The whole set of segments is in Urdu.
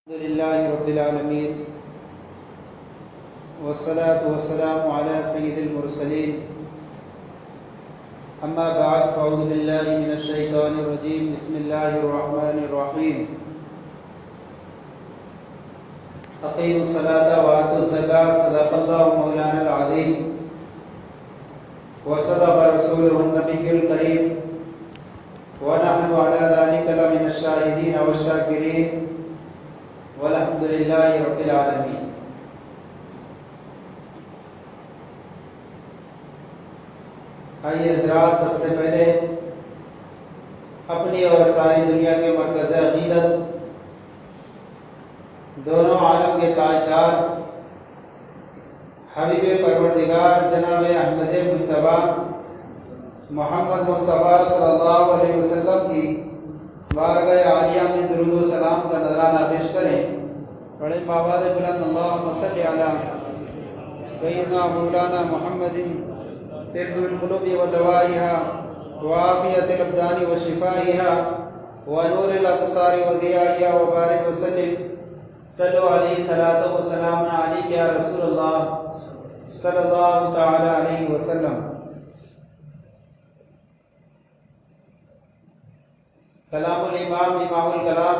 الحمد لله رب العالمين والصلاة والسلام على سيد المرسلين أما بعد فأعوذ بالله من الشيطان الرجيم بسم الله الرحمن الرحيم أقيموا الصلاة وآتوا الزكاة صدق الله مولانا العظيم وصدق رسوله النبي الكريم ونحن على ذلك لمن الشاهدين والشاكرين والحمد للہ رب العالمین۔ آئیے حضرات، سب سے پہلے اپنی اور ساری دنیا کے مرکز عقیدت، دونوں عالم کے تاجدار حبیب پروردگار جناب احمد مجتبیٰ محمد مصطفیٰ صلی اللہ علیہ وسلم کی بارگاہ عالیہ میں درود و سلام کا نذرانہ پیش کریں۔ بڑے باباد بلند اللہم صلی علی سیدنا مولانا محمد طب القلوب و دوائها وعافیت الابدان و شفائها ونور الابصار و ضیائها وبارک وسلم صلو علیہ صلاۃ و سلام علیک یا رسول اللہ صلی اللہ تعالی علیہ وسلم۔ کلام الامام امام الکلام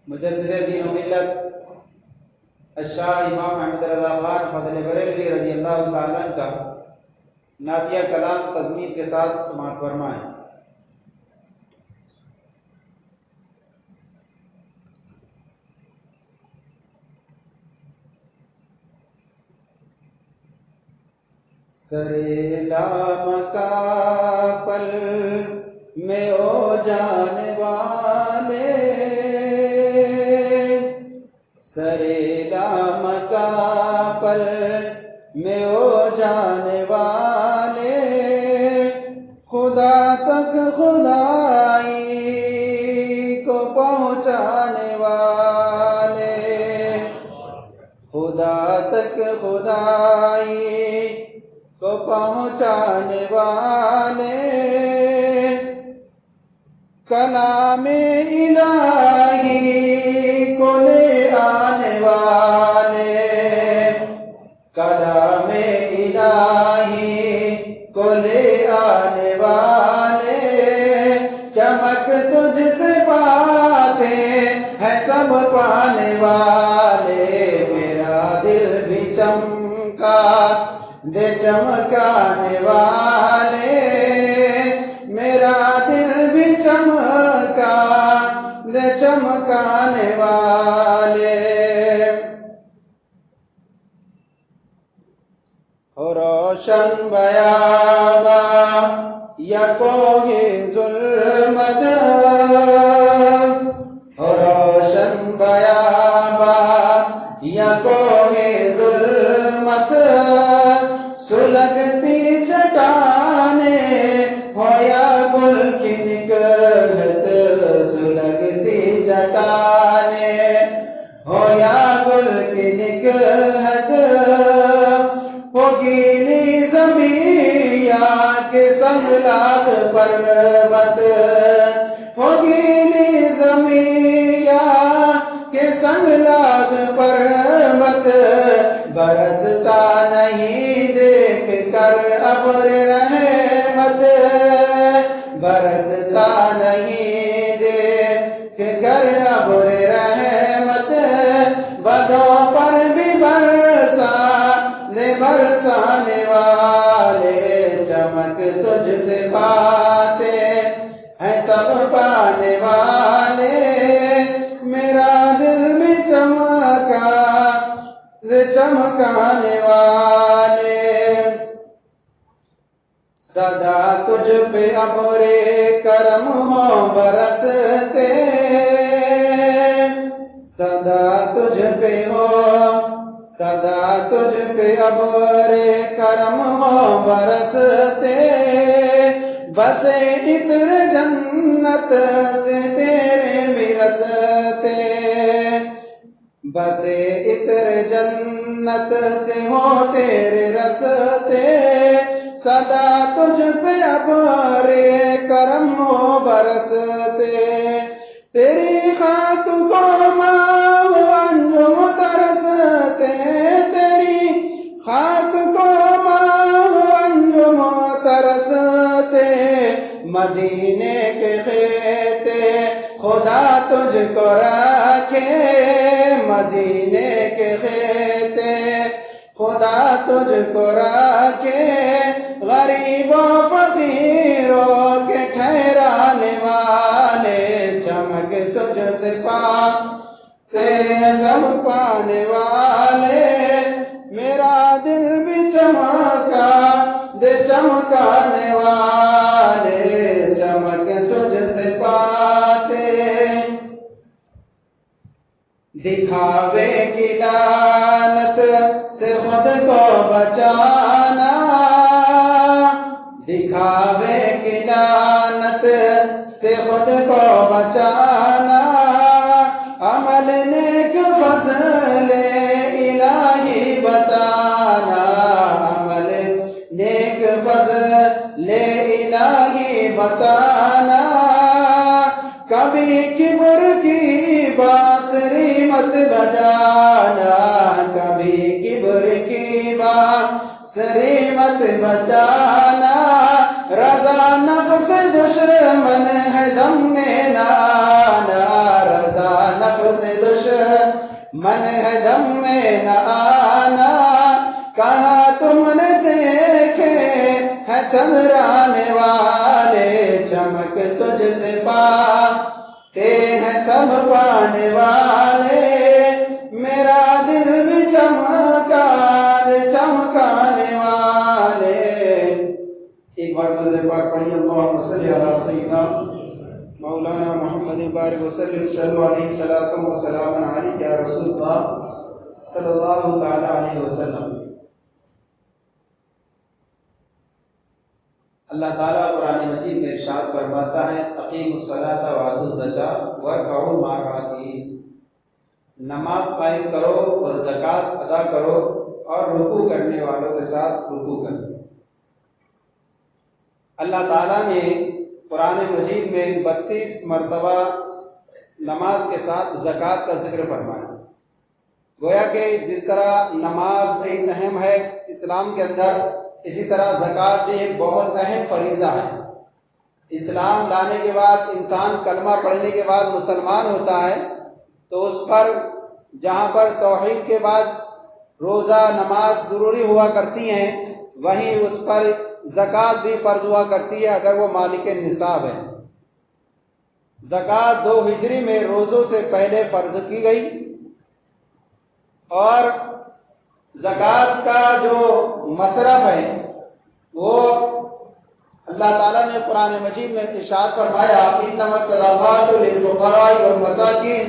مجدد دین و ملت الشاہ امام احمد رضا خان فضل بریلوی رضی اللہ تعالیٰ عنہ کا نعتیہ کلام تضمین کے ساتھ سماعت فرمائیں۔ سرے لام کا پل میں او جانے والے، سرے لام کا پل میں او جانے والے، خدا تک خدائی کو پہنچانے والے، خدا تک خدائی کو پہنچانے والے، کلام الہی کو لے آنے والے، کلام الہی کو لے آنے والے، چمک تجھ سے پاتے ہیں سب پانے والے، میرا دل بھی چمکا دے چمکانے والے، میرا دل بھی چمکا دے چمکانے والے، ہو روشن بیاباں یا کوہ ظلمت، ہو روشن بیاباں یا کوہ ظلمت، سلگتی چٹانیں ہو یا گل کی نکہت، سلگتی چٹانیں ہو یا گل کی نکہت، ہو گیلی زمین یا کہ سنگلاخ پروت، ہو گیلی زمین یا کہ سنگلاخ پروت، برستا نہیں دیکھ کر ابر رحمت، برستا نہیں دیکھ کر ابر رحمت، بدوں پر بھی برسانے والے، چمک تجھ سے پاتے ہیں سب پانے والے، میرا دل بھی چمکا چمکانے والے، سدا تجھ پہ ابر کرم ہو برستے، سدا تجھ پہ ہو، سدا تجھ پہ ابر کرم ہو برستے، بسے عطر جنت سے تیرے بھی رستے، بسے عطر جنت سے ہو تیرے رستے، سدا تجھ پہ ابر کرم ہو برستے، تیری خاک کو ماہ و انجم ترستے، تیری خاک کو ماہ و انجم ترستے، مدینے کے خطے خدا تجھ کو رکھے، مدینے کے خطے خدا تجھ کو رکھے، غریبوں فقیروں کے ٹھہرانے والے، چمک تجھ سے پاتے سب پانے والے، میرا دل بھی چمکا دے چمکانے والے، چمک تجھ سے پاتے، دکھاوے کی لعنت سے خود کو بچانا، دکھاوے کی لعنت سے خود کو بچانا، عمل نیک فضل الہی بتانا، عمل نیک فضل الہی بتانا، کبھی کبر کی بانسری مت بجانا، کبھی کبر کی بانسری مت بجانا، رضا نفس دشمن ہے دم میں نہ آنا، رضا نفس دشمن ہے دم میں نہ آنا، کہاں تم نے دیکھے ہے چندرانے والے، چمک تجھ سے پاتے ہیں سب پانے والے، میرا دل بھی چمکا دے چمکانے والے۔ ایک بار درود پاک پڑھیے، اللہم صلی علی سیدنا مولانا محمد بارک وسلم، صلی علیہ الصلوۃ والسلام علیک یا رسول اللہ صلی اللہ تعالی علیہ وسلم۔ اللہ تعالیٰ قرآن مجید میں ارشاد فرماتا ہے، اقیموا الصلاۃ وآتوا الزکاۃ وارکعوا مع الراکعین، نماز قائم کرو اور زکوٰۃ ادا کرو اور رکوع کرنے والوں کے ساتھ رکوع کرو۔ اللہ تعالیٰ نے قرآن مجید میں 32 مرتبہ نماز کے ساتھ زکوٰۃ کا ذکر فرمایا، گویا کہ جس طرح نماز ایک اہم ہے اسلام کے اندر، اسی طرح زکوٰۃ بھی ایک بہت اہم فریضہ ہے۔ اسلام لانے کے بعد انسان کلمہ پڑھنے کے بعد مسلمان ہوتا ہے تو اس پر جہاں پر توحید کے بعد روزہ نماز ضروری ہوا کرتی ہیں، وہیں اس پر زکوٰۃ بھی فرض ہوا کرتی ہے اگر وہ مالک نصاب ہے۔ زکوٰۃ 2 ہجری میں روزوں سے پہلے فرض کی گئی، اور زکوٰۃ کا جو مصرف ہے وہ اللہ تعالیٰ نے قرآن مجید میں ارشاد فرمایا، انما الصدقات للفقراء والمساکین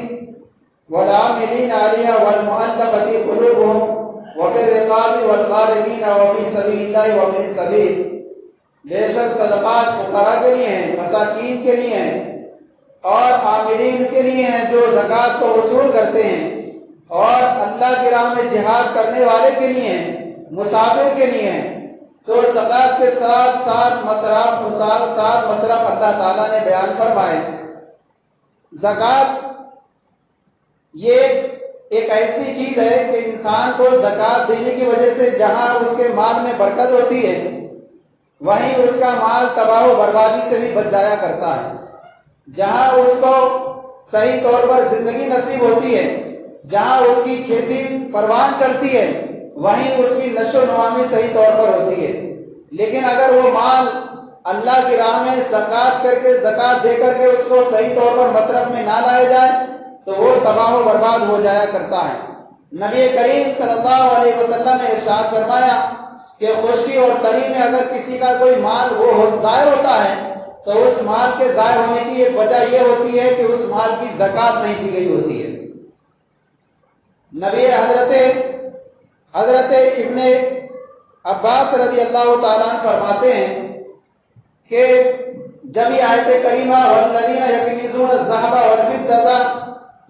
والعاملین علیہا والمؤلفۃ قلوبہم وفی الرقاب والغارمین وفی سبیل اللہ وابن السبیل، بے شک صدقات فقراء کے لیے ہیں، مساکین کے لیے ہیں اور عاملین کے لیے ہیں جو زکوٰۃ کو وصول کرتے ہیں، اور اللہ کی راہ میں جہاد کرنے والے کے لیے ہیں، مسافر کے لیے ہیں۔ تو زکوٰۃ کے ساتھ مصرف اللہ تعالیٰ نے بیان فرمائے۔ زکوٰۃ یہ ایک ایسی چیز ہے کہ انسان کو زکوٰۃ دینے کی وجہ سے جہاں اس کے مال میں برکت ہوتی ہے، وہیں اس کا مال تباہ و بربادی سے بھی بچ جایا کرتا ہے۔ جہاں اس کو صحیح طور پر زندگی نصیب ہوتی ہے، جہاں اس کی کھیتی پروان چڑھتی ہے، وہیں اس کی نشو و نما صحیح طور پر ہوتی ہے۔ لیکن اگر وہ مال اللہ کی راہ میں زکوٰۃ کر کے زکوٰۃ دے کر کے اس کو صحیح طور پر مصرف میں نہ لائے جائے تو وہ تباہ و برباد ہو جایا کرتا ہے۔ نبی کریم صلی اللہ علیہ وسلم نے ارشاد فرمایا کہ خشکی اور تری میں اگر کسی کا کوئی مال وہ ضائع ہوتا ہے تو اس مال کے ضائع ہونے کی ایک وجہ یہ ہوتی ہے کہ اس مال کی زکوٰۃ نہیں دی گئی ہوتی ہے۔ نبی حضرت ابن عباس رضی اللہ تعالیٰ عنہ فرماتے ہیں کہ جب یہ آیت کریمہ والذین یکنزون الذھب والفضة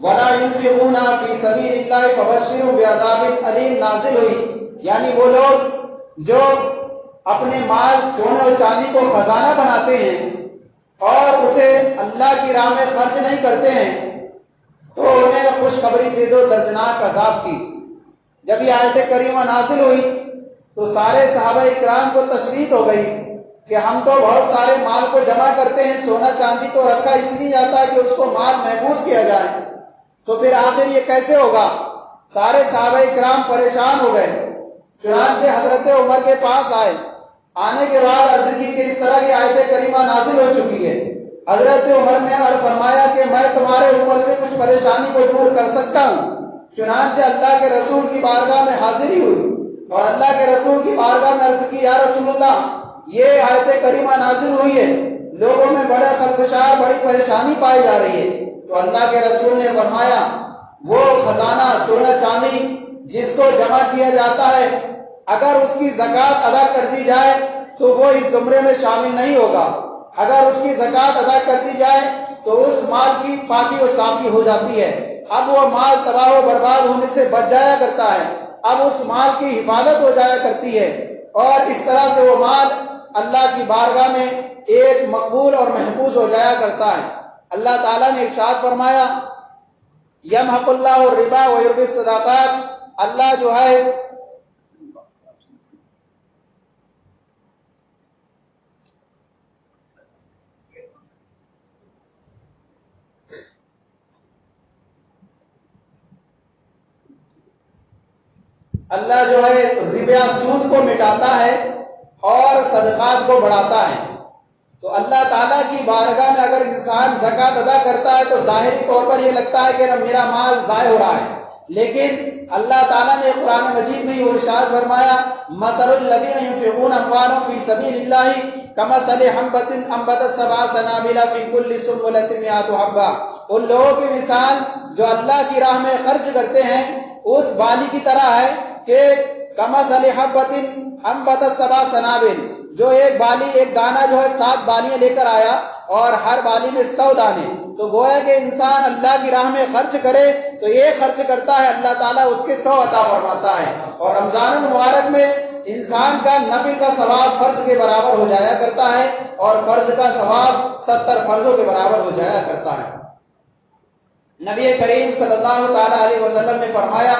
ولا ينفقون فی سبیل اللہ فبشرهم بعذاب علیم نازل ہوئی، یعنی وہ لوگ جو اپنے مال سونے اور چاندی کو خزانہ بناتے ہیں اور اسے اللہ کی راہ میں خرچ نہیں کرتے ہیں تو انہیں خوشخبری دے دو دردناک عذاب کی۔ جب یہ آیت کریمہ نازل ہوئی تو سارے صحابہ اکرام کو تشویش ہو گئی کہ ہم تو بہت سارے مال کو جمع کرتے ہیں، سونا چاندی تو رکھا اس لیے جاتا ہے کہ اس کو مال محفوظ کیا جائے، تو پھر آخر یہ کیسے ہوگا؟ سارے صحابہ اکرام پریشان ہو گئے۔ چنانچہ حضرت عمر کے پاس آئے، آنے کے بعد عرض کی کہ اس طرح کی آیت کریمہ نازل ہو چکی ہے۔ حضرت عمر نے فرمایا کہ میں تمہارے اوپر سے کچھ پریشانی کو دور کر سکتا ہوں۔ چنانچہ اللہ کے رسول کی بارگاہ میں حاضری ہوئی اور اللہ کے رسول کی بارگاہ میں عرض کی، یا رسول اللہ، یہ آیت کریمہ نازل ہوئی ہے، لوگوں میں بڑا خلفشار، بڑی پریشانی پائی جا رہی ہے۔ تو اللہ کے رسول نے فرمایا، وہ خزانہ سونا چاندی جس کو جمع کیا جاتا ہے، اگر اس کی زکوٰۃ ادا کر دی جائے تو وہ اس زمرے میں شامل نہیں ہوگا۔ اگر اس کی زکوٰۃ ادا کر دی جائے تو اس مال کی پاکی و صافی ہو جاتی ہے، اب وہ مال تباہ و برباد ہونے سے بچ جایا کرتا ہے، اب اس مال کی حفاظت ہو جایا کرتی ہے، اور اس طرح سے وہ مال اللہ کی بارگاہ میں ایک مقبول اور محفوظ ہو جایا کرتا ہے۔ اللہ تعالیٰ نے ارشاد فرمایا، یمحق اللہ الربا ویربی الصدقات، اللہ جو ہے اللہ جو ہے ربا سود کو مٹاتا ہے اور صدقات کو بڑھاتا ہے۔ تو اللہ تعالیٰ کی بارگاہ میں اگر انسان زکوٰۃ ادا کرتا ہے تو ظاہری طور پر یہ لگتا ہے کہ میرا مال ضائع ہو رہا ہے، لیکن اللہ تعالیٰ نے قرآن مجید میں یہ ارشاد فرمایا، مثل الذین ينفقون اموالهم فی سبیل اللہ کمثل حبۃ انبتت سبع سنابل فی کل سنبلۃ مئۃ حبۃ، ان لوگوں کی مثال جو اللہ کی راہ میں خرچ کرتے ہیں اس بالی کی طرح ہے کہ کمثل حبۃ انبتت سبع سنابل، جو ایک بالی، ایک دانہ جو ہے 7 بالیاں لے کر آیا اور ہر بالی میں 100 دانے۔ تو گویا کہ انسان اللہ کی راہ میں خرچ کرے تو ایک خرچ کرتا ہے، اللہ تعالیٰ اس کے 100 عطا فرماتا ہے۔ اور رمضان المبارک میں انسان کا نفل کا ثواب فرض کے برابر ہو جایا کرتا ہے اور فرض کا ثواب 70 فرضوں کے برابر ہو جایا کرتا ہے۔ نبی کریم صلی اللہ تعالی علیہ وسلم نے فرمایا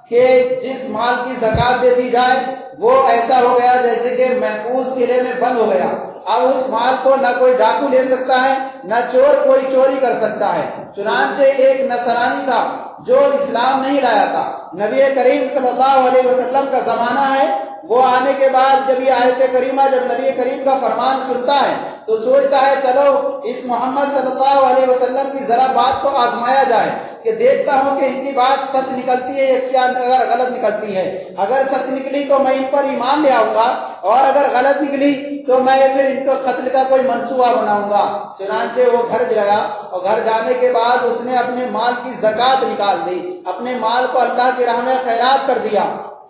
کہ جس مال کی زکوٰۃ دے دی جائے وہ ایسا ہو گیا جیسے کہ محفوظ قلعے میں بند ہو گیا، اب اس مال کو نہ کوئی ڈاکو لے سکتا ہے نہ چور کوئی چوری کر سکتا ہے۔ چنانچہ ایک نصرانی تھا جو اسلام نہیں لایا تھا، نبی کریم صلی اللہ علیہ وسلم کا زمانہ ہے، وہ آنے کے بعد جب یہ آیت کریمہ جب نبی کریم کا فرمان سنتا ہے تو سوچتا ہے چلو اس محمد صلی اللہ علیہ وسلم کی ذرا بات کو آزمایا جائے کہ دیکھتا ہوں کہ ان کی بات سچ نکلتی ہے یا کیا اگر غلط نکلتی ہے، اگر سچ نکلی تو میں ان پر ایمان لے آؤں گا اور اگر غلط نکلی تو میں پھر ان کو قتل کا کوئی منصوبہ بناؤں گا۔ چنانچہ وہ گھر گیا اور گھر جانے کے بعد اس نے اپنے مال کی زکوٰۃ نکال دی، اپنے مال کو اللہ کی راہ میں خیرات کر دیا،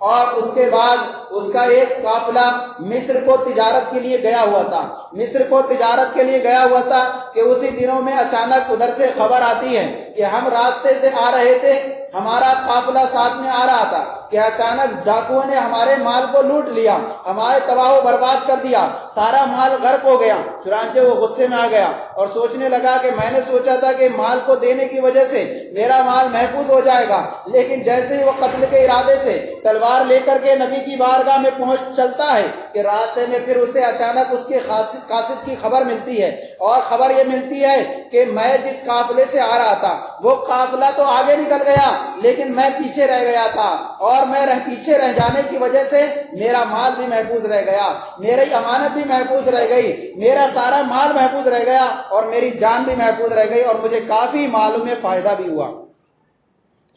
اور اس کے بعد اس کا ایک قافلہ مصر کو تجارت کے لیے گیا ہوا تھا، مصر کو تجارت کے لیے گیا ہوا تھا کہ اسی دنوں میں اچانک ادھر سے خبر آتی ہے کہ ہم راستے سے آ رہے تھے، ہمارا قافلہ ساتھ میں آ رہا تھا کہ اچانک ڈاکوؤں نے ہمارے مال کو لوٹ لیا، ہمارے تباہ و برباد کر دیا، سارا مال غرق ہو گیا۔ چنانچہ وہ غصے میں آ گیا اور سوچنے لگا کہ میں نے سوچا تھا کہ مال کو دینے کی وجہ سے میرا مال محفوظ ہو جائے گا، لیکن جیسے ہی وہ قتل کے ارادے سے تلوار لے کر کے نبی کی بارگاہ میں پہنچ چلتا ہے کہ راستے میں پھر اسے اچانک اس کے قاصد کی خبر ملتی ہے، اور خبر یہ ملتی ہے کہ میں جس قافلے سے آ رہا تھا وہ قافلہ تو آگے نکل گیا لیکن میں پیچھے رہ گیا تھا، اور میں پیچھے رہ جانے کی وجہ سے میرا مال بھی محفوظ رہ گیا، میری امانت بھی محفوظ رہ گئی، میرا سارا مال محفوظ رہ گیا اور میری جان بھی محفوظ رہ گئی، اور مجھے کافی مالوں میں فائدہ بھی ہوا۔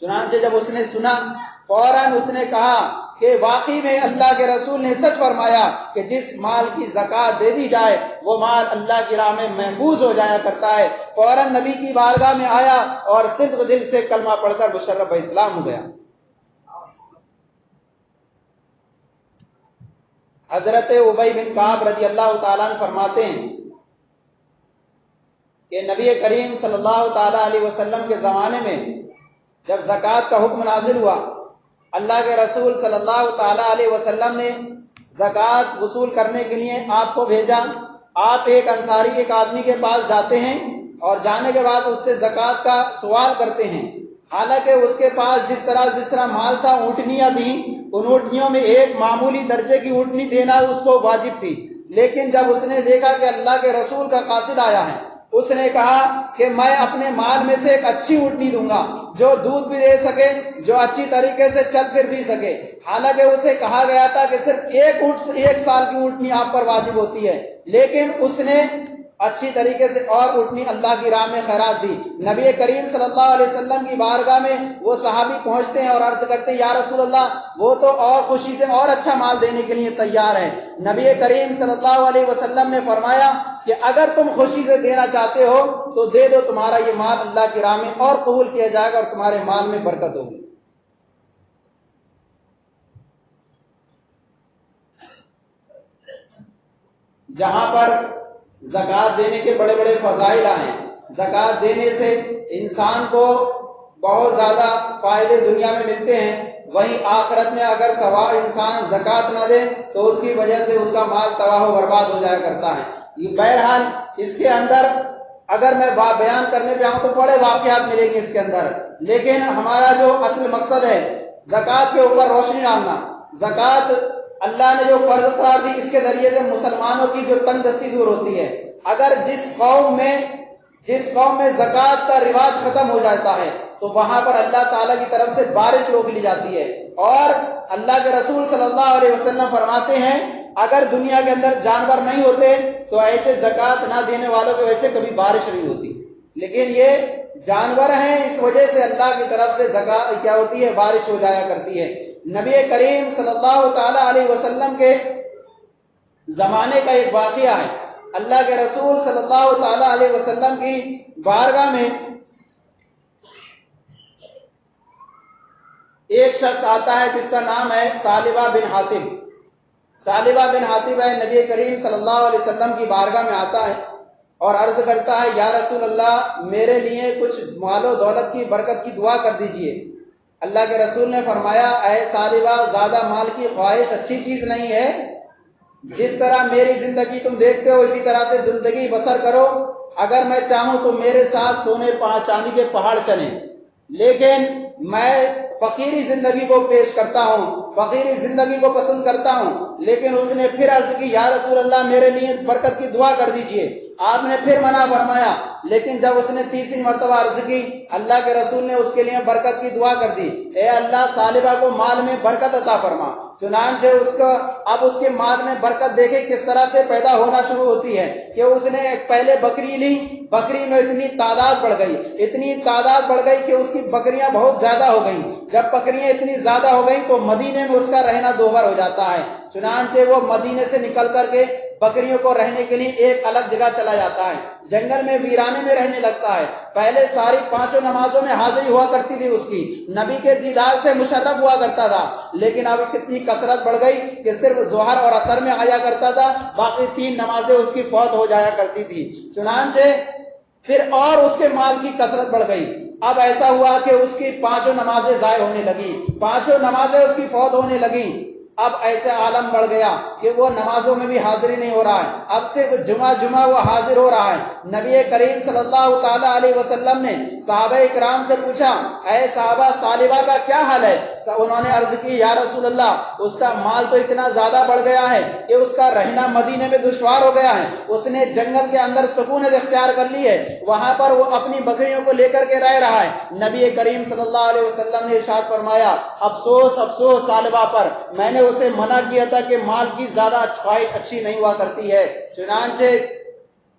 چنانچہ جب اس نے سنا فوراً اس نے کہا کہ واقعی میں اللہ کے رسول نے سچ فرمایا کہ جس مال کی زکوٰۃ دے دی جائے وہ مال اللہ کی راہ میں محفوظ ہو جایا کرتا ہے۔ فوراً نبی کی بارگاہ میں آیا اور صدق دل سے کلمہ پڑھ کر مشرف اسلام ہو گیا۔ حضرت ابی بن کعب رضی اللہ تعالیٰ عنہ فرماتے ہیں کہ نبی کریم صلی اللہ تعالیٰ علیہ وسلم کے زمانے میں جب زکوٰۃ کا حکم نازل ہوا، اللہ کے رسول صلی اللہ تعالیٰ علیہ وسلم نے زکوٰۃ وصول کرنے کے لیے آپ کو بھیجا۔ آپ ایک انصاری ایک آدمی کے پاس جاتے ہیں اور جانے کے بعد اس سے زکوٰۃ کا سوال کرتے ہیں، حالانکہ اس کے پاس جس طرح مال تھا، اونٹنیاں تھیں، ان اونٹنیوں میں ایک معمولی درجے کی اونٹنی دینا اس کو واجب تھی، لیکن جب اس نے دیکھا کہ اللہ کے رسول کا قاصد آیا ہے، اس نے کہا کہ میں اپنے مال میں سے ایک اچھی اونٹنی دوں گا جو دودھ بھی دے سکے، جو اچھی طریقے سے چل پھر بھی سکے، حالانکہ اسے کہا گیا تھا کہ صرف ایک سال کی اونٹنی آپ پر واجب ہوتی ہے، لیکن اس نے اچھی طریقے سے اور اونٹنی اللہ کی راہ میں خیرات دی۔ نبی کریم صلی اللہ علیہ وسلم کی بارگاہ میں وہ صحابی پہنچتے ہیں اور عرض کرتے ہیں، یا رسول اللہ، وہ تو اور خوشی سے اور اچھا مال دینے کے لیے تیار ہے۔ نبی کریم صلی اللہ علیہ وسلم نے فرمایا کہ اگر تم خوشی سے دینا چاہتے ہو تو دے دو، تمہارا یہ مال اللہ کی راہ میں اور قبول کیا جائے گا اور تمہارے مال میں برکت ہوگی۔ جہاں پر زکوٰۃ دینے کے بڑے بڑے فضائل ہیں، زکوٰۃ دینے سے انسان کو بہت زیادہ فائدے دنیا میں ملتے ہیں، وہیں آخرت میں اگر سوال انسان زکوٰۃ نہ دے تو اس کی وجہ سے اس کا مال تباہ و برباد ہو جایا کرتا ہے۔ بہرحال اس کے اندر اگر میں بیان کرنے پہ آؤں تو بڑے واقعات ملیں گے اس کے اندر، لیکن ہمارا جو اصل مقصد ہے زکوٰۃ کے اوپر روشنی ڈالنا۔ زکوٰۃ اللہ نے جو فرض قرار دی، اس کے ذریعے سے مسلمانوں کی جو تنگ دستی دور ہوتی ہے۔ اگر جس قوم میں زکوٰۃ کا رواج ختم ہو جاتا ہے تو وہاں پر اللہ تعالیٰ کی طرف سے بارش روک لی جاتی ہے، اور اللہ کے رسول صلی اللہ علیہ وسلم فرماتے ہیں اگر دنیا کے اندر جانور نہیں ہوتے تو ایسے زکوٰۃ نہ دینے والوں کی وجہ سے کبھی بارش نہیں ہوتی، لیکن یہ جانور ہیں، اس وجہ سے اللہ کی طرف سے زکوٰۃ کیا ہوتی ہے، بارش ہو جایا کرتی ہے۔ نبی کریم صلی اللہ تعالی علیہ وسلم کے زمانے کا ایک واقعہ ہے۔ اللہ کے رسول صلی اللہ تعالی علیہ وسلم کی بارگاہ میں ایک شخص آتا ہے جس کا نام ہے ثعلبہ بن حاطب۔ ثعلبہ بن حاطب ہے، نبی کریم صلی اللہ علیہ وسلم کی بارگاہ میں آتا ہے اور عرض کرتا ہے، یا رسول اللہ، میرے لیے کچھ مال و دولت کی برکت کی دعا کر دیجئے۔ اللہ کے رسول نے فرمایا، اے ثعلبہ، زیادہ مال کی خواہش اچھی چیز نہیں ہے، جس طرح میری زندگی تم دیکھتے ہو اسی طرح سے زندگی بسر کرو، اگر میں چاہوں تو میرے ساتھ سونے چاندی کے پہاڑ چلیں، لیکن میں فقیری زندگی کو پیش کرتا ہوں، فقیری زندگی کو پسند کرتا ہوں۔ لیکن اس نے پھر عرض کی، یا رسول اللہ، میرے لیے برکت کی دعا کر دیجئے۔ آپ نے پھر منع فرمایا، لیکن جب اس نے تیسری مرتبہ عرض کی، اللہ کے رسول نے اس کے لیے برکت کی دعا کر دی، اے اللہ، ثعلبہ کو مال میں برکت عطا فرما۔ چنانچہ اب اس کے مال میں برکت دیکھے کس طرح سے پیدا ہونا شروع ہوتی ہے کہ اس نے پہلے بکری لی، بکری میں اتنی تعداد بڑھ گئی کہ اس کی بکریاں بہت زیادہ ہو گئیں۔ جب بکریاں اتنی زیادہ ہو گئیں تو مدینے میں اس کا رہنا دوبھر ہو جاتا ہے، چنانچہ وہ مدینے سے نکل کر کے بکریوں کو رہنے کے لیے ایک الگ جگہ چلا جاتا ہے، جنگل میں ویرانے میں رہنے لگتا ہے۔ پہلے ساری 5 نمازوں میں حاضری ہوا کرتی تھی اس کی، نبی کے دیدار سے مشرف ہوا کرتا تھا، لیکن اب کتنی کثرت بڑھ گئی کہ صرف ظہر اور عصر میں آیا کرتا تھا، باقی 3 نمازیں اس کی فوت ہو جایا کرتی تھی۔ چنانچہ پھر اور اس کے مال کی کثرت بڑھ گئی، اب ایسا ہوا کہ اس کی 5 نمازیں ضائع ہونے لگی، 5 نمازیں اس کی فوت ہونے لگیں۔ اب ایسا عالم بڑھ گیا کہ وہ نمازوں میں بھی حاضری نہیں ہو رہا ہے، اب صرف جمعہ وہ حاضر ہو رہا ہے۔ نبی کریم صلی اللہ تعالی علیہ وسلم نے صحابہ اکرام سے پوچھا، اے صحابہ، ثعلبہ کا کیا حال ہے؟ انہوں نے عرض کی، یا رسول اللہ، اس کا مال تو اتنا زیادہ بڑھ گیا ہے کہ اس کا رہنا مدینے میں دشوار ہو گیا ہے، اس نے جنگل کے اندر سکونت اختیار کر لی ہے، وہاں پر وہ اپنی بکریوں کو لے کر کے رہ رہا ہے۔ نبی کریم صلی اللہ علیہ وسلم نے ارشاد فرمایا، افسوس افسوس ثعلبہ پر، میں نے اسے منع کیا تھا کہ مال کی زیادہ خواہش اچھی نہیں ہوا کرتی ہے۔ چنانچہ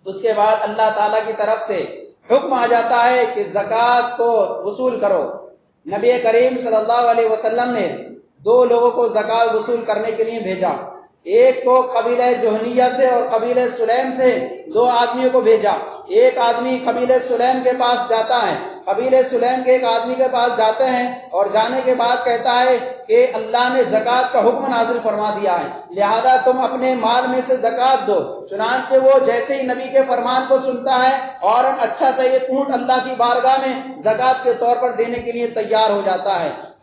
اس کے بعد اللہ تعالیٰ کی طرف سے حکم آ جاتا ہے کہ زکوٰۃ کو وصول کرو۔ نبی کریم صلی اللہ علیہ وسلم نے 2 لوگوں کو زکوٰۃ وصول کرنے کے لیے بھیجا، ایک کو قبیلہ جہنیہ سے اور قبیلہ سلیم سے 2 آدمیوں کو بھیجا۔ ایک آدمی قبیلہ سلیم کے پاس جاتا ہے، قبیلہ سلیم کے ایک آدمی کے پاس جاتے ہیں اور جانے کے بعد کہتا ہے کہ اللہ نے زکوٰۃ کا حکم نازل فرما دیا ہے، لہذا تم اپنے مال میں سے زکوٰۃ دو۔ چنانچہ وہ جیسے ہی نبی کے فرمان کو سنتا ہے اور اچھا سا ایک اونٹ اللہ کی بارگاہ میں زکوٰۃ کے طور پر دینے کے لیے تیار ہو جاتا ہے۔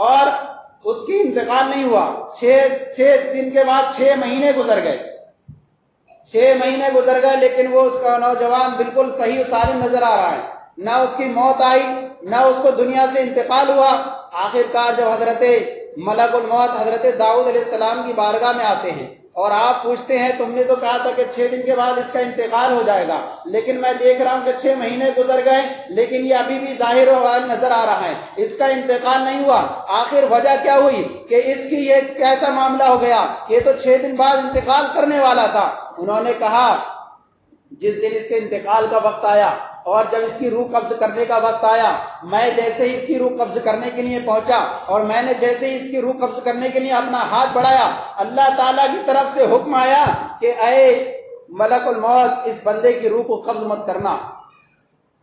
اور اس کی انتقال نہیں ہوا. 6 دن کے بعد 6 مہینے گزر گئے. 6 مہینے گزر گئے لیکن وہ اس کا نوجوان بالکل صحیح و سالم نظر آ رہا ہے. نہ اس کی موت آئی نہ اس کو دنیا سے انتقال ہوا. آخرکار جب حضرت ملک الموت حضرت داؤد علیہ السلام کی بارگاہ میں آتے ہیں اور آپ پوچھتے ہیں تم نے تو کہا تھا کہ 6 دن کے بعد اس کا انتقال ہو جائے گا، لیکن میں دیکھ رہا ہوں کہ 6 مہینے گزر گئے لیکن یہ ابھی بھی ظاہر و حال نظر آ رہا ہے، اس کا انتقال نہیں ہوا. آخر وجہ کیا ہوئی کہ اس کی یہ کیسا معاملہ ہو گیا؟ یہ تو 6 دن بعد انتقال کرنے والا تھا. انہوں نے کہا جس دن اس کے انتقال کا وقت آیا اور جب اس کی روح قبض کرنے کا وقت آیا، میں جیسے ہی اس کی روح قبض کرنے کے لیے پہنچا اور میں نے جیسے ہی اس کی روح قبض کرنے کے لیے اپنا ہاتھ بڑھایا، اللہ تعالیٰ کی طرف سے حکم آیا کہ اے ملک الموت اس بندے کی روح کو قبض مت کرنا،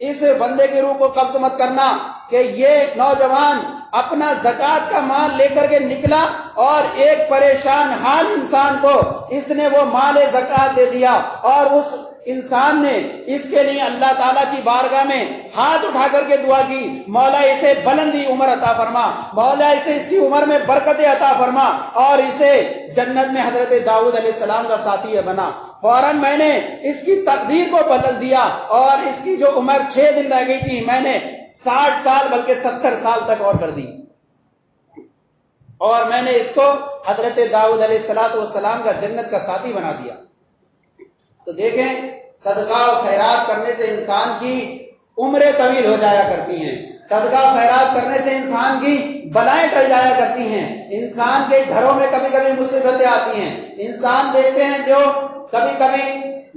اس بندے کی روح کو قبض مت کرنا. کہ یہ نوجوان اپنا زکوٰۃ کا مال لے کر کے نکلا اور ایک پریشان حال انسان کو اس نے وہ مال زکوٰۃ دے دیا اور اس انسان نے اس کے لیے اللہ تعالیٰ کی بارگاہ میں ہاتھ اٹھا کر کے دعا کی، مولا اسے بلندی عمر عطا فرما، مولا اسے اس کی عمر میں برکت عطا فرما اور اسے جنت میں حضرت داؤد علیہ السلام کا ساتھی بنا. فوراً میں نے اس کی تقدیر کو بدل دیا اور اس کی جو عمر 6 دن رہ گئی تھی میں نے 60 سال بلکہ 70 سال تک اور کر دی اور میں نے اس کو حضرت داؤد علیہ السلام کا جنت کا ساتھی بنا دیا. تو دیکھیں صدقہ و خیرات کرنے سے انسان کی عمریں طویل ہو جایا کرتی ہیں، صدقہ و خیرات کرنے سے انسان کی بلائیں ٹل جایا کرتی ہیں، انسان کے گھروں میں کبھی کبھی مصیبتیں آتی ہیں. انسان دیکھتے ہیں جو کبھی کبھی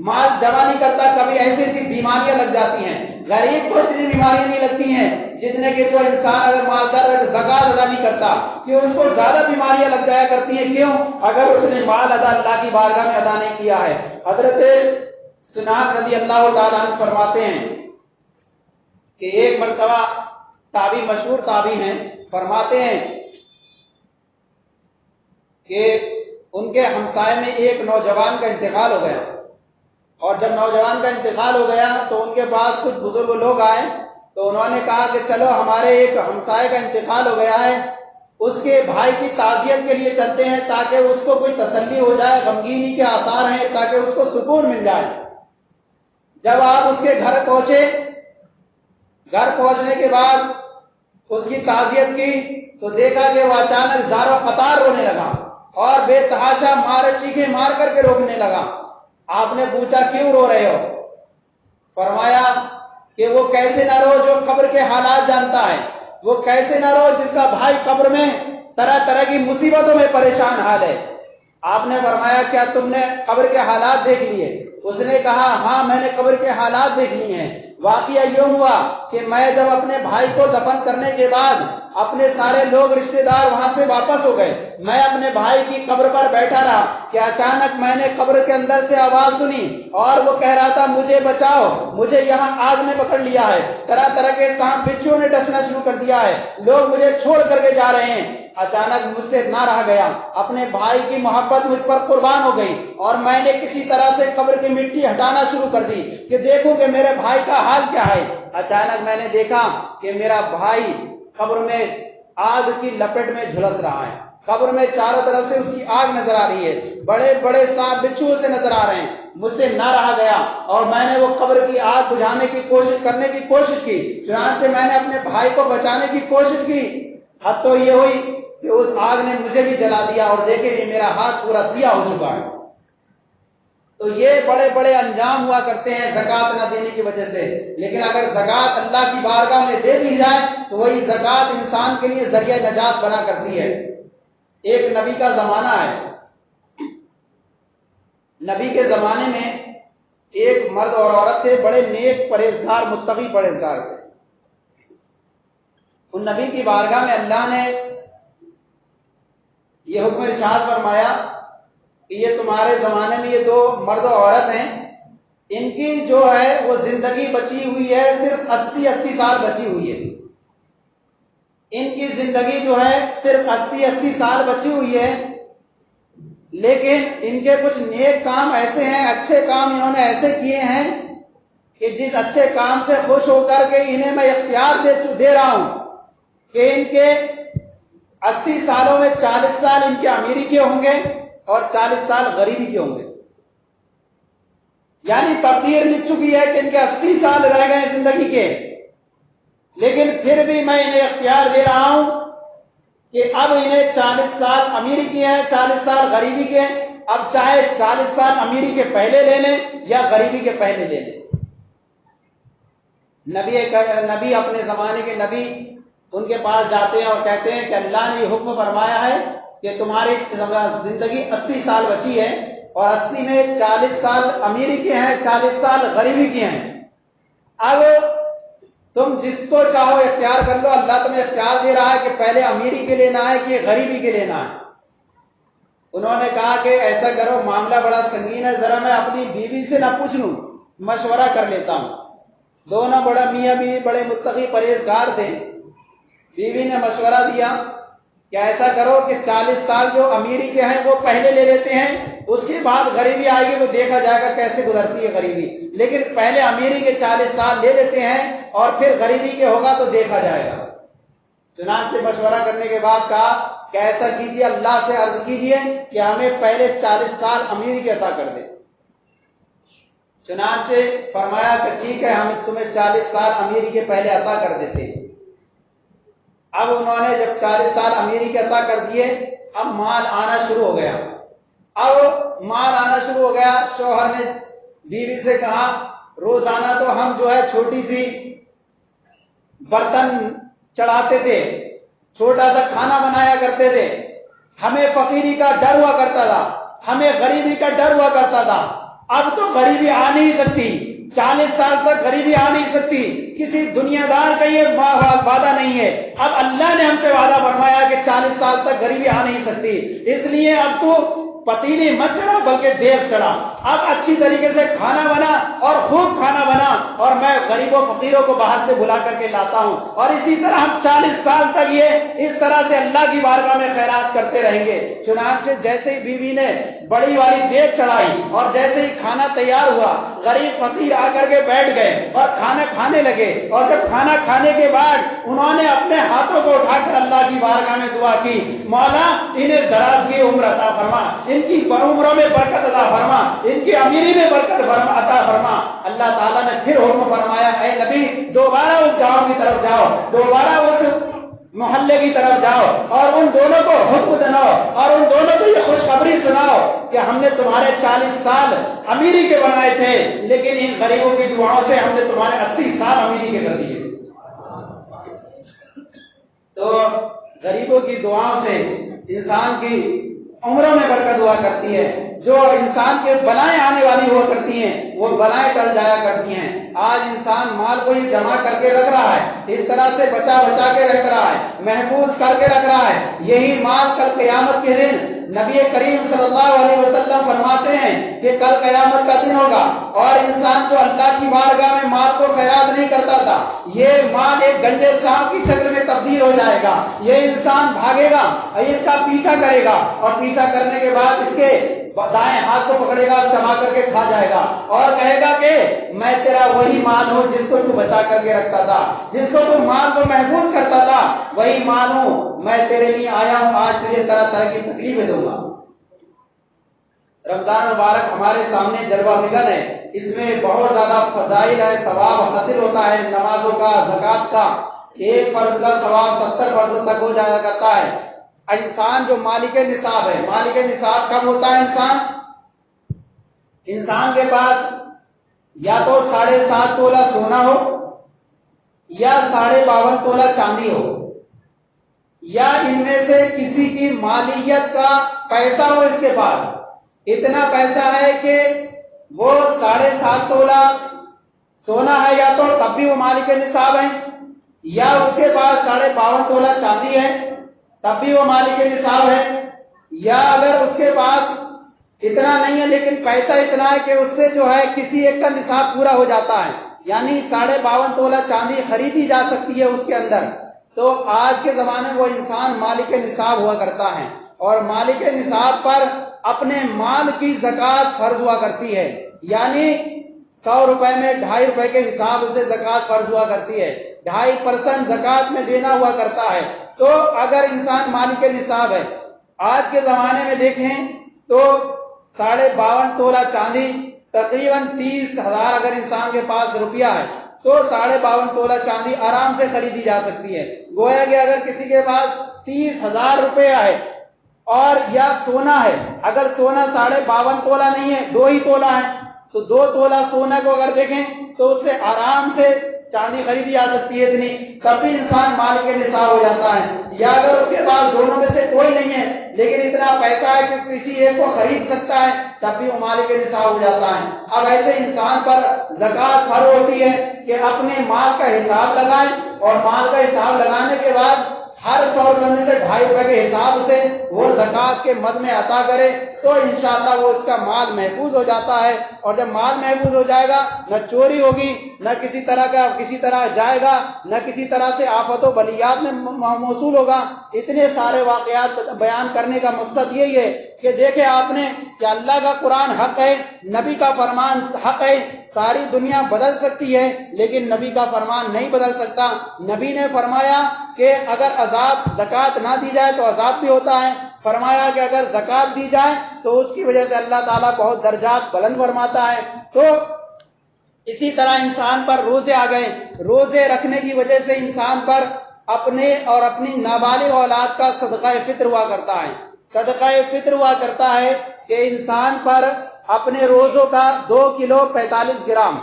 مال جمع نہیں کرتا، کبھی ایسی ایسی بیماریاں لگ جاتی ہیں. غریب کو اتنی بیماریاں نہیں لگتی ہیں جتنے کہ جو انسان اگر مالدار زکات ادا نہیں کرتا کہ اس کو زیادہ بیماریاں لگ جایا کرتی ہیں. کیوں؟ اگر اس نے مال ادا اللہ کی بارگاہ میں ادا نہیں کیا ہے. حضرت سنان رضی اللہ تعالیٰ عنہ فرماتے ہیں کہ ایک مرتبہ تابعی مشہور تابعی ہیں، فرماتے ہیں کہ ان کے ہمسائے میں ایک نوجوان کا انتقال ہو گیا اور جب نوجوان کا انتقال ہو گیا تو ان کے پاس کچھ بزرگ لوگ آئے تو انہوں نے کہا کہ چلو ہمارے ایک ہمسائے کا انتقال ہو گیا ہے، اس کے بھائی کی تعزیت کے لیے چلتے ہیں تاکہ اس کو کوئی تسلی ہو جائے، غمگینی کے آثار ہیں تاکہ اس کو سکون مل جائے. جب آپ اس کے گھر پہنچے، گھر پہنچنے کے بعد اس کی تعزیت کی تو دیکھا کہ وہ اچانک زار و قطار رونے لگا اور بے تحاشا چیخیں مار کر کے رونے لگا. آپ نے پوچھا کیوں رو رہے ہو؟ فرمایا کہ وہ کیسے نہ رو جو قبر کے حالات جانتا ہے، وہ کیسے نہ رو جس کا بھائی قبر میں طرح طرح کی مصیبتوں میں پریشان حال ہے. آپ نے فرمایا کیا تم نے قبر کے حالات دیکھ لیے؟ اس نے کہا ہاں میں نے قبر کے حالات دیکھ لیے ہیں. واقعہ یہ ہوا کہ میں جب اپنے بھائی کو دفن کرنے کے بعد اپنے سارے لوگ رشتہ دار وہاں سے واپس ہو گئے، میں اپنے بھائی کی قبر پر بیٹھا رہا کہ اچانک میں نے قبر کے اندر سے آواز سنی اور وہ کہہ رہا تھا مجھے بچاؤ، مجھے یہاں آگ نے پکڑ لیا ہے، طرح طرح کے سانپ بچھو نے ڈسنا شروع کر دیا ہے، لوگ مجھے چھوڑ کر کے جا رہے ہیں. اچانک مجھ سے نہ رہا گیا، اپنے بھائی کی محبت مجھ پر قربان ہو گئی اور میں نے کسی طرح سے قبر کی مٹی ہٹانا شروع کر دی کہ دیکھوں کہ میرے بھائی کا حال کیا ہے. اچانک میں نے دیکھا کہ میرا بھائی قبر میں آگ کی لپٹ میں جھلس رہا ہے، قبر میں چاروں طرف سے اس کی آگ نظر آ رہی ہے، بڑے بڑے سانپ بچھو سے نظر آ رہے ہیں. مجھ سے نہ رہا گیا اور میں نے وہ قبر کی آگ بجھانے کی کوشش کی. چنانچہ میں نے اپنے بھائی کو بچانے کی کوشش کی، حد تو یہ ہوئی کہ اس آگ نے مجھے بھی جلا دیا اور دیکھیں یہ میرا ہاتھ پورا سیاہ ہو چکا ہے. تو یہ بڑے بڑے انجام ہوا کرتے ہیں زکوٰۃ نہ دینے کی وجہ سے. لیکن اگر زکوٰۃ اللہ کی بارگاہ میں دے دی جائے تو وہی زکوٰۃ انسان کے لیے ذریعہ نجات بنا کرتی ہے. ایک نبی کا زمانہ ہے، نبی کے زمانے میں ایک مرد اور عورت تھے، بڑے نیک پرہیزگار متقی پرہیزگار تھے. ان نبی کی بارگاہ میں اللہ نے یہ حکم ارشاد فرمایا کہ یہ تمہارے زمانے میں یہ 2 مرد و عورت ہیں، ان کی جو ہے وہ زندگی بچی ہوئی ہے صرف 80 سال بچی ہوئی ہے. ان کی زندگی جو ہے صرف 80 سال بچی ہوئی ہے، لیکن ان کے کچھ نیک کام ایسے ہیں، اچھے کام انہوں نے ایسے کیے ہیں کہ جس اچھے کام سے خوش ہو کر کے انہیں میں اختیار دے رہا ہوں کہ ان کے 80 سالوں میں 40 سال ان کے امیری کے ہوں گے اور 40 سال غریبی کے ہوں گے. یعنی تقدیر لکھ چکی ہے کہ ان کے 80 سال رہ گئے زندگی کے، لیکن پھر بھی میں انہیں اختیار دے رہا ہوں کہ اب انہیں 40 سال امیری کے ہیں، 40 سال غریبی کے ہیں. اب چاہے 40 سال امیری کے پہلے لے لیں یا غریبی کے پہلے لے لیں. نبی اپنے زمانے کے نبی ان کے پاس جاتے ہیں اور کہتے ہیں کہ اللہ نے یہ حکم فرمایا ہے کہ تمہاری زندگی 80 سال بچی ہے اور 80 میں 40 سال امیری کے ہیں، 40 سال غریبی کے ہیں. اب تم جس کو چاہو اختیار کر لو. اللہ تمہیں اختیار دے رہا ہے کہ پہلے امیری کے لینا ہے کہ غریبی کے لینا ہے. انہوں نے کہا کہ ایسا کرو، معاملہ بڑا سنگین ہے، ذرا میں اپنی بیوی سے نہ پوچھ لوں، مشورہ کر لیتا ہوں. دونوں بڑا میاں بیوی بڑے متقی پرہیزگار تھے. بیوی نے مشورہ دیا کہ ایسا کرو کہ 40 سال جو امیری کے ہیں وہ پہلے لے لیتے ہیں، اس کے بعد غریبی آئے گی تو دیکھا جائے گا کیسے گزرتی ہے غریبی، لیکن پہلے امیری کے 40 سال لے لیتے ہیں اور پھر غریبی کے ہوگا تو دیکھا جائے گا. چنانچہ مشورہ کرنے کے بعد کہا کہ ایسا کیجیے، اللہ سے عرض کیجیے کہ ہمیں پہلے 40 سال امیری کے عطا کر دے. چنانچہ فرمایا کہ ٹھیک ہے، ہم تمہیں 40 سال امیری کے پہلے عطا کر دیتے ہیں. اب انہوں نے جب 40 سال امیری کے عطا کر دیے، اب مال آنا شروع ہو گیا. اب مال آنا شروع ہو گیا. شوہر نے بیوی سے کہا روزانہ تو ہم جو ہے چھوٹی سی برتن چڑھاتے تھے، چھوٹا سا کھانا بنایا کرتے تھے، ہمیں فقیری کا ڈر ہوا کرتا تھا، ہمیں غریبی کا ڈر ہوا کرتا تھا. اب تو غریبی آ نہیں سکتی، 40 سال تک غریبی آ نہیں سکتی، کسی دنیا دار کا یہ وعدہ نہیں ہے. اب اللہ نے ہم سے وعدہ فرمایا کہ 40 سال تک غریبی آ نہیں سکتی، اس لیے اب تو پتیلی مت چڑھا بلکہ دیگ چڑھا. اب اچھی طریقے سے کھانا بنا اور خوب کھانا بنا، اور میں غریبوں فقیروں کو باہر سے بلا کر کے لاتا ہوں، اور اسی طرح ہم 40 سال تک یہ اس طرح سے اللہ کی بارگاہ میں خیرات کرتے رہیں گے. چنانچہ جیسے ہی بیوی نے بڑی والی دیگ چڑھائی اور جیسے ہی کھانا تیار ہوا، غریب فقیر آ کر کے بیٹھ گئے اور کھانا کھانے لگے. اور جب کھانا کھانے کے بعد انہوں نے اپنے ہاتھوں کو اٹھا کر اللہ کی بارگاہ میں دعا کی، مولا انہیں دراز کی عمر عطا فرما، ان کی عمروں میں برکت عطا فرما، ان کی امیری میں برکت عطا فرما. اللہ تعالیٰ نے پھر حکم فرمایا، اے نبی دوبارہ اس گاؤں کی طرف جاؤ، دوبارہ اس محلے کی طرف جاؤ اور ان دونوں کو حکم دلاؤ اور ان دونوں کو یہ خوشخبری سناؤ کہ ہم نے تمہارے 40 سال امیری کے بنائے تھے، لیکن ان غریبوں کی دعاؤں سے ہم نے تمہارے 80 سال امیری کے کر دیے. تو غریبوں کی دعاؤں سے انسان کی عمروں میں برکت ہوا کرتی ہے. جو انسان کے بلائیں آنے والی ہوا کرتی ہیں وہ بلائیں ٹل جایا کرتی ہیں. آج انسان مال کو یہ جمع کر کے رکھ رہا ہے، اس طرح سے بچا بچا کے رکھ رہا ہے، محفوظ کر کے رکھ رہا ہے. یہی مال کل قیامت کے دن نبی کریم صلی اللہ علیہ وسلم فرماتے ہیں کہ کل قیامت کا دن ہوگا اور انسان جو اللہ کی بارگاہ میں مال کو خیرات نہیں کرتا تھا، یہ مال ایک گنجے سانپ کی شکل میں تبدیل ہو جائے گا. یہ انسان بھاگے گا، اس کا پیچھا کرے گا اور پیچھا کرنے کے بعد اس کے دائیں ہاتھ کو پکڑے گا اور چبا کر کے کھا جائے گا اور کہے گا کہ میں تیرا وہی مال ہوں جس کو تو بچا کر کے رکھتا تھا، جس کو تو مال کو محفوظ کرتا تھا، وہی مال ہوں، میں تیرے لیے آیا ہوں، آج تجھے طرح طرح کی تکلیفیں دوں گا. رمضان مبارک ہمارے سامنے جلوہ بگر ہے، اس میں بہت زیادہ فضائل ہے، ثواب حاصل ہوتا ہے نمازوں کا، زکوٰۃ کا. ایک فرض کا ثواب 70 فرضوں تک ہو جایا کرتا ہے. انسان جو مالک نصاب ہے، مالک نصاب کب ہوتا ہے؟ انسان کے پاس یا تو 7.5 تولہ سونا ہو یا 52.5 تولہ چاندی ہو، یا ان میں سے کسی کی مالیت کا پیسہ ہو. اس کے پاس اتنا پیسہ ہے کہ وہ 7.5 تولہ سونا ہے، یا تو تب بھی وہ مالک نصاب ہے، یا اس کے پاس 52.5 تولہ چاندی ہے تب بھی وہ مالک نصاب ہے، یا اگر اس کے پاس اتنا نہیں ہے لیکن پیسہ اتنا ہے کہ اس سے جو ہے کسی ایک کا نصاب پورا ہو جاتا ہے، یعنی 52.5 تولہ چاندی خریدی جا سکتی ہے اس کے اندر، تو آج کے زمانے میں وہ انسان مالک نصاب ہوا کرتا ہے. اور مالک نصاب پر اپنے مال کی زکوٰۃ فرض ہوا کرتی ہے، یعنی 100 روپے میں 2.5 روپے کے حساب سے زکوٰۃ فرض ہوا کرتی ہے. 2.5% زکات میں دینا ہوا کرتا ہے۔ تو اگر انسان مالک نصاب ہے، آج کے زمانے میں دیکھیں تو 52.5 تولہ چاندی، تقریباً 30,000 اگر انسان کے پاس روپیہ ہے تو 52.5 تولہ چاندی آرام سے خریدی جا سکتی ہے۔ گویا کہ اگر کسی کے پاس 30,000 روپیہ ہے اور یا سونا ہے، اگر سونا 52.5 تولہ نہیں ہے، 2 ہی تولہ ہے، تو 2 تولہ سونا کو اگر دیکھیں تو اس سے آرام سے چاندی خریدی جا سکتی ہے اتنی، تب بھی انسان مالک نصاب ہو جاتا ہے۔ یا اگر اس کے پاس دونوں میں سے کوئی نہیں ہے لیکن اتنا پیسہ ہے کہ کسی ایک کو خرید سکتا ہے، تب بھی وہ مالک نصاب ہو جاتا ہے۔ اب ایسے انسان پر زکوٰۃ فرض ہوتی ہے کہ اپنے مال کا حساب لگائیں، اور مال کا حساب لگانے کے بعد ہر 100 روپے میں سے 2.5 روپے کے حساب سے وہ زکوٰۃ کے مد میں عطا کرے تو انشاءاللہ وہ اس کا مال محفوظ ہو جاتا ہے۔ اور جب مال محفوظ ہو جائے گا، نہ چوری ہوگی، نہ کسی طرح جائے گا، نہ کسی طرح سے آفت و بلیات میں موصول ہوگا۔ اتنے سارے واقعات بیان کرنے کا مقصد یہی ہے کہ دیکھیں آپ نے کہ اللہ کا قرآن حق ہے، نبی کا فرمان حق ہے۔ ساری دنیا بدل سکتی ہے لیکن نبی کا فرمان نہیں بدل سکتا۔ نبی نے فرمایا کہ اگر زکوٰۃ نہ دی جائے تو عذاب بھی ہوتا ہے، فرمایا کہ اگر زکوٰۃ دی جائے تو اس کی وجہ سے اللہ تعالیٰ بہت درجات بلند فرماتا ہے۔ تو اسی طرح انسان پر روزے آ گئے، روزے رکھنے کی وجہ سے انسان پر اپنے اور اپنی نابالغ اولاد کا صدقہ فطر ہوا کرتا ہے۔ صدقہ فطر ہوا کرتا ہے کہ انسان پر اپنے روزوں کا 2 کلو 45 گرام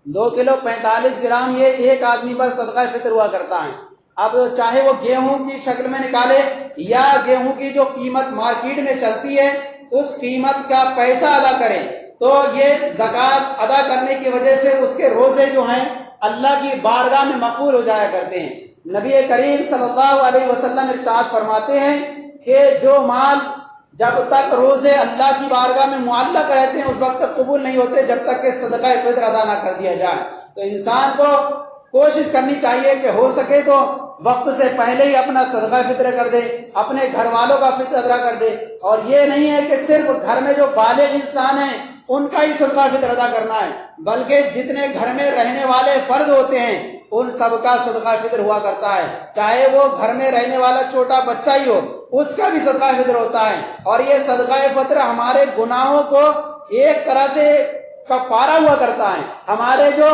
2 کلو 45 گرام یہ ایک آدمی پر صدقہ فطر ہوا کرتا ہے۔ اب چاہے وہ گیہوں کی شکل میں نکالے یا گیہوں کی جو قیمت مارکیٹ میں چلتی ہے اس قیمت کا پیسہ ادا کرے، تو یہ زکوٰۃ ادا کرنے کی وجہ سے اس کے روزے جو ہیں اللہ کی بارگاہ میں مقبول ہو جایا کرتے ہیں۔ نبی کریم صلی اللہ علیہ وسلم ارشاد فرماتے ہیں کہ جو مال جب تک روزے اللہ کی بارگاہ میں معلق رہتے ہیں اس وقت تک قبول نہیں ہوتے جب تک کہ صدقہ فطر ادا نہ کر دیا جائے۔ تو انسان کو کوشش کرنی چاہیے کہ ہو سکے تو وقت سے پہلے ہی اپنا صدقہ فطر کر دے، اپنے گھر والوں کا فطر ادا کر دے، اور یہ نہیں ہے کہ صرف گھر میں جو بالغ انسان ہیں ان کا ہی صدقہ فطر ادا کرنا ہے، بلکہ جتنے گھر میں رہنے والے فرد ہوتے ہیں ان سب کا صدقہ فطر ہوا کرتا ہے، چاہے وہ گھر میں رہنے والا چھوٹا بچہ ہی ہو اس کا بھی صدقہ فطر ہوتا ہے۔ اور یہ صدقہ فطر ہمارے گناہوں کو ایک طرح سے کفارہ ہوا کرتا ہے۔ ہمارے جو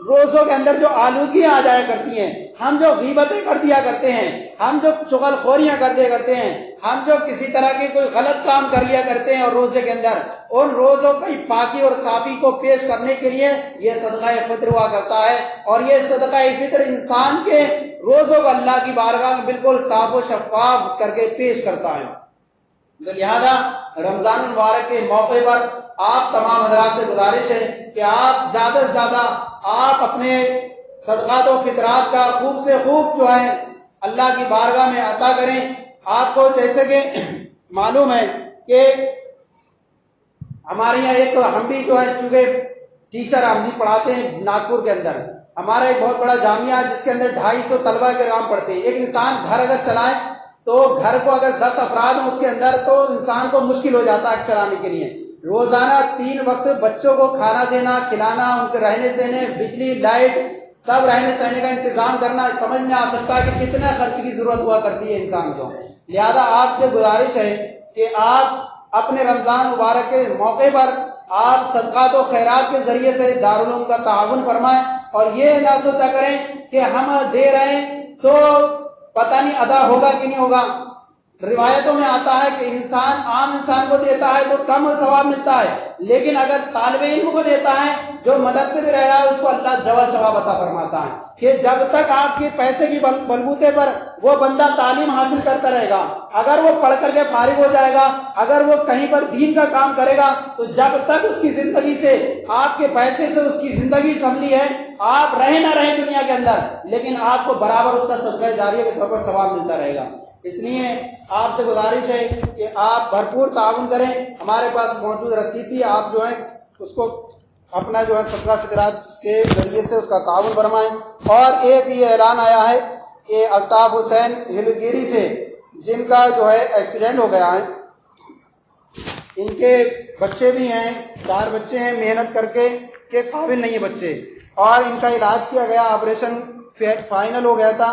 روزوں کے اندر جو آلودگیاں آ جایا کرتی ہیں، ہم جو غیبتیں کر دیا کرتے ہیں، ہم جو چغل خوریاں کر دیا کرتے ہیں، ہم جو کسی طرح کے کوئی غلط کام کر لیا کرتے ہیں اور روزے کے اندر، ان روزوں کی پاکی اور صافی کو پیش کرنے کے لیے یہ صدقہ فطر ہوا کرتا ہے۔ اور یہ صدقہ فطر انسان کے روزوں کو اللہ کی بارگاہ میں بالکل صاف و شفاف کر کے پیش کرتا ہے۔ لہذا رمضان المبارک کے موقع پر آپ تمام حضرات سے گزارش ہے کہ آپ زیادہ سے زیادہ آپ اپنے صدقات و فطرات کا خوب سے خوب جو ہے اللہ کی بارگاہ میں عطا کریں۔ آپ کو جیسے کہ معلوم ہے کہ ہمارے یہاں ہم بھی جو ہے چونکہ ٹیچر ہم بھی پڑھاتے ہیں ناگپور کے اندر، ہمارا ایک بہت بڑا جامعہ جس کے اندر 250 طلبہ کرام پڑھتے ہیں۔ ایک انسان گھر اگر چلائے تو گھر کو اگر 10 افراد ہیں اس کے اندر تو انسان کو مشکل ہو جاتا ہے چلانے کے لیے۔ روزانہ 3 وقت بچوں کو کھانا دینا، کھلانا، ان کے رہنے سہنے، بجلی، لائٹ، سب رہنے سہنے کا انتظام کرنا، سمجھ میں آ سکتا ہے کہ کتنا خرچ کی ضرورت ہوا کرتی ہے انسان کو۔ لہذا آپ سے گزارش ہے کہ آپ اپنے رمضان مبارک کے موقع پر آپ صدقات و خیرات کے ذریعے سے دارالعلوم کا تعاون فرمائیں، اور یہ نہ سوچا کریں کہ ہم دے رہے ہیں تو پتہ نہیں ادا ہوگا کہ نہیں ہوگا۔ روایتوں میں آتا ہے کہ انسان عام انسان کو دیتا ہے تو کم ثواب ملتا ہے، لیکن اگر طالب علم کو دیتا ہے جو مدرسے میں رہ رہا ہے اس کو اللہ ڈبل ثواب عطا فرماتا ہے۔ کہ جب تک آپ کے پیسے کی بلبوتے پر وہ بندہ تعلیم حاصل کرتا رہے گا، اگر وہ پڑھ کر کے فارغ ہو جائے گا، اگر وہ کہیں پر دین کا کام کرے گا، تو جب تک اس کی زندگی سے آپ کے پیسے سے اس کی زندگی سنبھلی ہے، آپ رہیں نہ رہیں دنیا کے اندر، لیکن آپ کو برابر اس کا صدقہ جاریہ کے طور پر ثواب ملتا رہے گا۔ اس لیے آپ سے گزارش ہے کہ آپ بھرپور تعاون کریں۔ ہمارے پاس موجود رسید تھی، آپ جو ہے اس کو اپنا جو ہے صدقہ فطرات کے ذریعے سے اس کا تعاون فرمائیں۔ اور ایک یہ اعلان آیا ہے کہ الطاف حسین ہلگیری سے جن کا جو ہے ایکسیڈنٹ ہو گیا ہے، ان کے بچے بھی ہیں، 4 بچے ہیں، محنت کر کے قابل نہیں ہیں بچے، اور ان کا علاج کیا گیا، آپریشن فائنل ہو گیا تھا،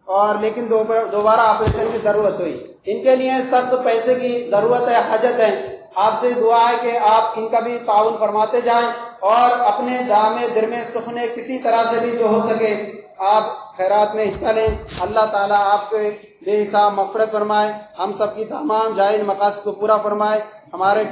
اور لیکن دوبارہ آپریشن کی ضرورت ہوئی۔ ان کے لیے سخت پیسے کی ضرورت ہے، حاجت ہے۔ آپ سے دعا ہے کہ آپ ان کا بھی تعاون فرماتے جائیں، اور اپنے دامے درمے سخنے کسی طرح سے بھی جو ہو سکے آپ خیرات میں حصہ لیں۔ اللہ تعالیٰ آپ کے بے حساب مغفرت فرمائے، ہم سب کی تمام جائز مقاصد کو پورا فرمائے، ہمارے